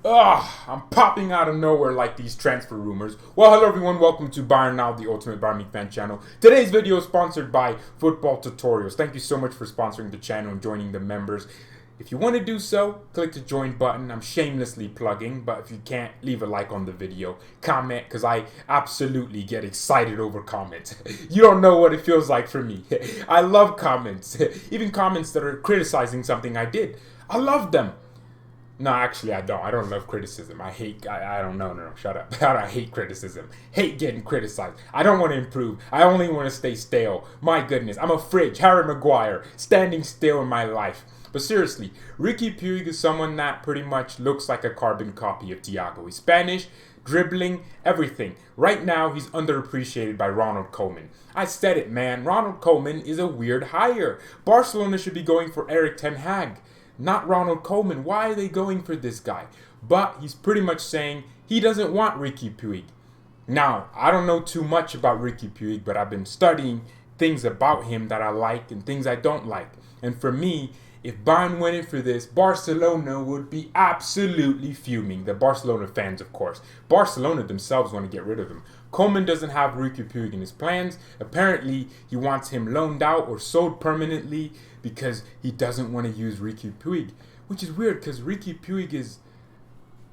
Ugh, I'm popping out of nowhere like these transfer rumors. Well, hello everyone, welcome to BayernNow, the ultimate Bayern Munich fan channel. Today's video is sponsored by Football Tutorials. Thank you so much for sponsoring the channel and joining the members. If you want to do so, click the join button. I'm shamelessly plugging, but if you can't, leave a like on the video. Comment, because I absolutely get excited over comments. You don't know what it feels like for me. I love comments. Even comments that are criticizing something I did. I love them. No, actually, I don't. I don't love criticism. I don't know. No, shut up. I hate criticism. Hate getting criticized. I don't want to improve. I only want to stay stale. My goodness, I'm a fridge. Harry Maguire. Standing still in my life. But seriously, Riqui Puig is someone that pretty much looks like a carbon copy of Thiago. He's Spanish, dribbling, everything. Right now, he's underappreciated by Ronald Koeman. I said it, man. Ronald Koeman is a weird hire. Barcelona should be going for Erik ten Hag, not Ronald Koeman. Why are they going for this guy? But he's pretty much saying he doesn't want Riqui Puig. Now, I don't know too much about Riqui Puig, but I've been studying things about him that I like and things I don't like. And for me, if Bayern went in for this, Barcelona would be absolutely fuming. The Barcelona fans, of course. Barcelona themselves want to get rid of him. Koeman doesn't have Riqui Puig in his plans. Apparently, he wants him loaned out or sold permanently because he doesn't want to use Riqui Puig. Which is weird because Riqui Puig is,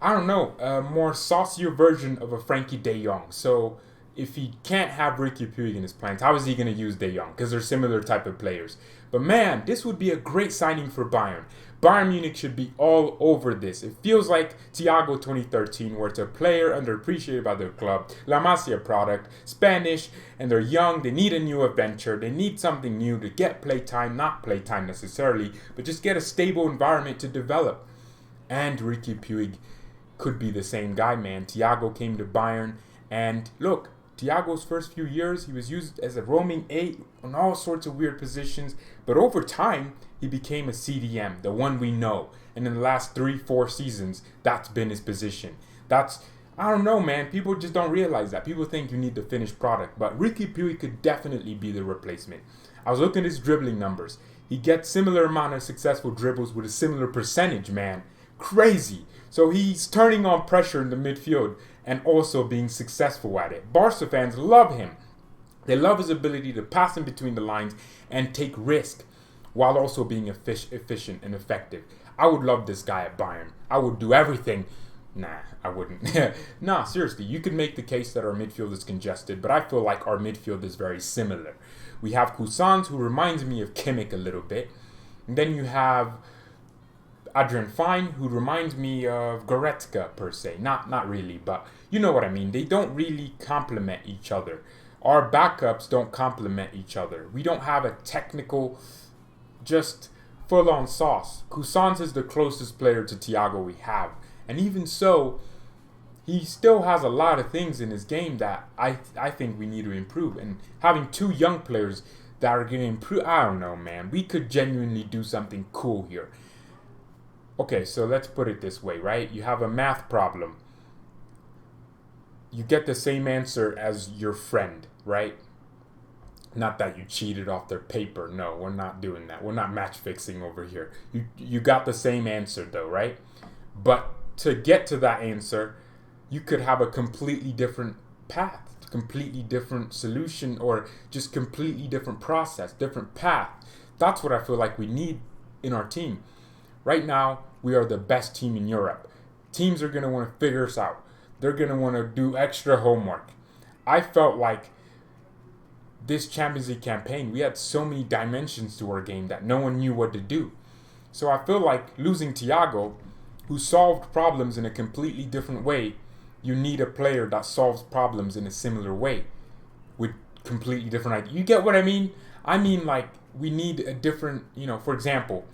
I don't know, a more saucier version of a Frankie de Jong. So if he can't have Riqui Puig in his plans, how is he going to use de Jong? Because they're similar type of players. But man, this would be a great signing for Bayern. Bayern Munich should be all over this. It feels like Thiago 2013, where it's a player underappreciated by their club, La Masia product, Spanish, and they're young, they need a new adventure, they need something new to get playtime, not playtime necessarily, but just get a stable environment to develop. And Riqui Puig could be the same guy, man. Thiago came to Bayern, and look, Thiago's first few years, he was used as a roaming 8 on all sorts of weird positions, but over time, he became a CDM, the one we know. And in the last 3-4 seasons, that's been his position. I don't know, man. People just don't realize that. People think you need the finished product, but Riqui Puig could definitely be the replacement. I was looking at his dribbling numbers. He gets similar amount of successful dribbles with a similar percentage, man. Crazy. So he's turning on pressure in the midfield and also being successful at it. Barca fans love him. They love his ability to pass in between the lines and take risk while also being efficient and effective. I would love this guy at Bayern. I would do everything. Nah, I wouldn't. Nah, seriously, you could make the case that our midfield is congested, but I feel like our midfield is very similar. We have Cousins, who reminds me of Kimmich a little bit. And then you have Adrian Fine, who reminds me of Goretzka per se. Not really, but you know what I mean. They don't really complement each other. Our backups don't complement each other. We don't have a technical, just full-on sauce. Cousins is the closest player to Thiago we have. And even so, he still has a lot of things in his game that I think we need to improve. And having two young players that are going to improve, I don't know, man. We could genuinely do something cool here. Okay, so let's put it this way, right? You have a math problem. You get the same answer as your friend, right? Not that you cheated off their paper. No, we're not doing that. We're not match fixing over here. You got the same answer though, right? But to get to that answer, you could have a completely different path, completely different solution, or just completely different process, different path. That's what I feel like we need in our team. Right now, we are the best team in Europe. Teams are going to want to figure us out. They're going to want to do extra homework. I felt like this Champions League campaign, we had so many dimensions to our game that no one knew what to do. So I feel like losing Thiago, who solved problems in a completely different way, you need a player that solves problems in a similar way with completely different ideas. You get what I mean? I mean, like, we need a different, for example,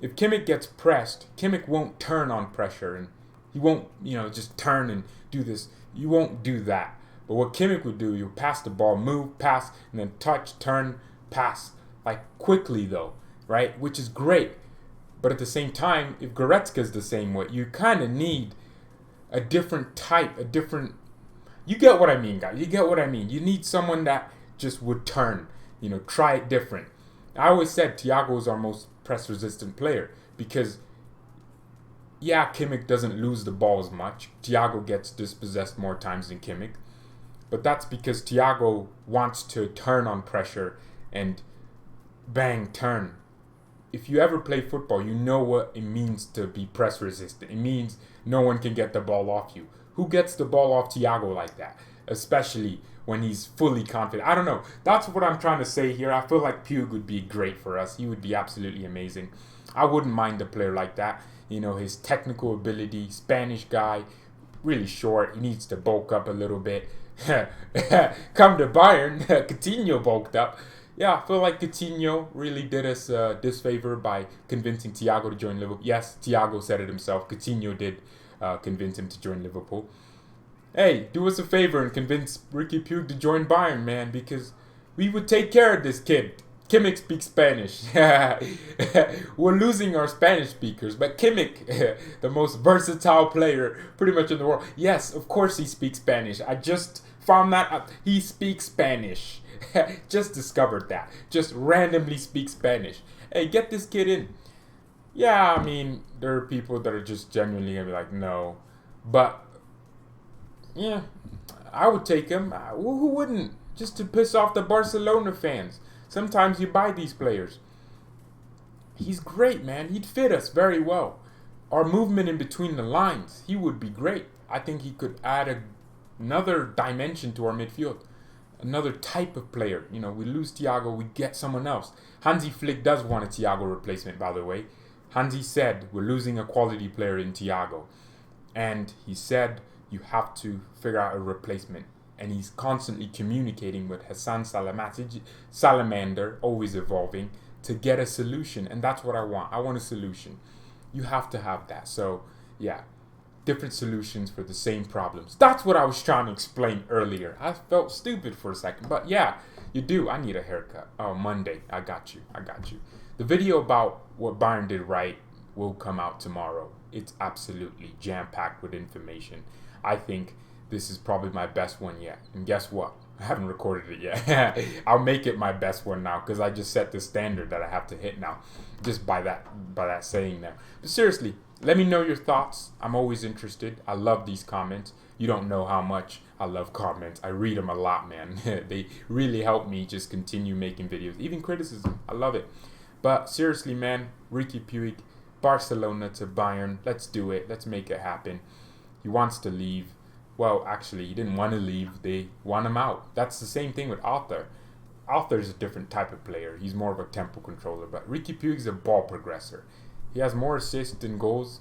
if Kimmich gets pressed, Kimmich won't turn on pressure and he won't, just turn and do this. You won't do that. But what Kimmich would do, you'll pass the ball, move, pass, and then touch, turn, pass. Like quickly though, right? Which is great. But at the same time, if Goretzka's the same way, you kind of need a different type, you get what I mean, guys. You get what I mean. You need someone that just would turn, try it different. I always said Thiago is our most press-resistant player because yeah, Kimmich doesn't lose the ball as much. Thiago gets dispossessed more times than Kimmich. But that's because Thiago wants to turn on pressure and bang, turn. If you ever play football, you know what it means to be press resistant. It means no one can get the ball off you. Who gets the ball off Thiago like that? Especially when he's fully confident. I don't know. That's what I'm trying to say here. I feel like Puig would be great for us. He would be absolutely amazing. I wouldn't mind a player like that. You know, his technical ability, Spanish guy, really short. He needs to bulk up a little bit. Come to Bayern, Coutinho bulked up. Yeah, I feel like Coutinho really did us this favor by convincing Thiago to join Liverpool. Yes, Thiago said it himself. Coutinho did convince him to join Liverpool. Hey, do us a favor and convince Riqui Puig to join Bayern, man, because we would take care of this kid. Kimmich speaks Spanish. We're losing our Spanish speakers, but Kimmich, the most versatile player pretty much in the world. Yes, of course he speaks Spanish. I just found that out. He speaks Spanish. Just discovered that. Just randomly speaks Spanish. Hey, get this kid in. Yeah, I mean, there are people that are just genuinely going to be like, no. But, yeah, I would take him. Who wouldn't? Just to piss off the Barcelona fans. Sometimes you buy these players. He's great, man. He'd fit us very well. Our movement in between the lines, he would be great. I think he could add another dimension to our midfield. Another type of player. You know, we lose Thiago, we get someone else. Hansi Flick does want a Thiago replacement, by the way. Hansi said, we're losing a quality player in Thiago. And he said, you have to figure out a replacement. And he's constantly communicating with Hassan Salamander, always evolving, to get a solution. And that's what I want. I want a solution. You have to have that. So, yeah, different solutions for the same problems. That's what I was trying to explain earlier. I felt stupid for a second. But, yeah, you do. I need a haircut. Oh, Monday. I got you. The video about what Bayern did right will come out tomorrow. It's absolutely jam-packed with information. I think this is probably my best one yet. And guess what? I haven't recorded it yet. I'll make it my best one now because I just set the standard that I have to hit now. Just by that saying there. But seriously, let me know your thoughts. I'm always interested. I love these comments. You don't know how much I love comments. I read them a lot, man. They really help me just continue making videos. Even criticism. I love it. But seriously, man, Riqui Puig, Barcelona to Bayern. Let's do it. Let's make it happen. He wants to leave. Well, actually, he didn't want to leave. They want him out. That's the same thing with Arthur. Arthur's a different type of player. He's more of a tempo controller. But Riqui Puig's a ball progressor. He has more assists than goals.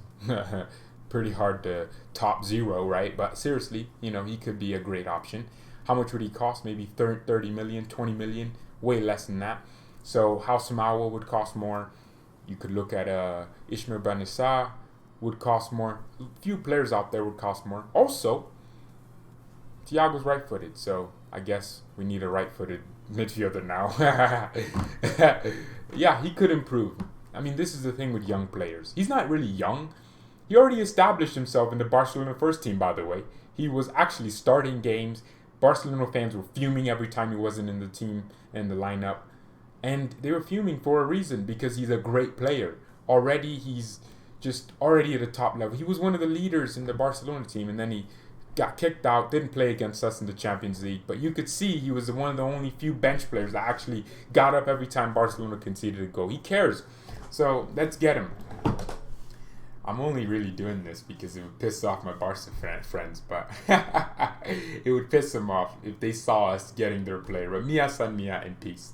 Pretty hard to top zero, right? But seriously, you know, he could be a great option. How much would he cost? Maybe 30 million, 20 million? Way less than that. So Haussamawa would cost more. You could look at Ismail Benissa would cost more. A few players out there would cost more. Also, Thiago's right-footed, so I guess we need a right-footed midfielder now. Yeah, he could improve. I mean, this is the thing with young players. He's not really young. He already established himself in the Barcelona first team, by the way. He was actually starting games. Barcelona fans were fuming every time he wasn't in the team, in the lineup. And they were fuming for a reason, because he's a great player. He's just already at the top level. He was one of the leaders in the Barcelona team, and then he got kicked out, didn't play against us in the Champions League. But you could see he was one of the only few bench players that actually got up every time Barcelona conceded a goal. He cares. So let's get him. I'm only really doing this because it would piss off my Barca friends, but it would piss them off if they saw us getting their player. But Mia san Mia in peace.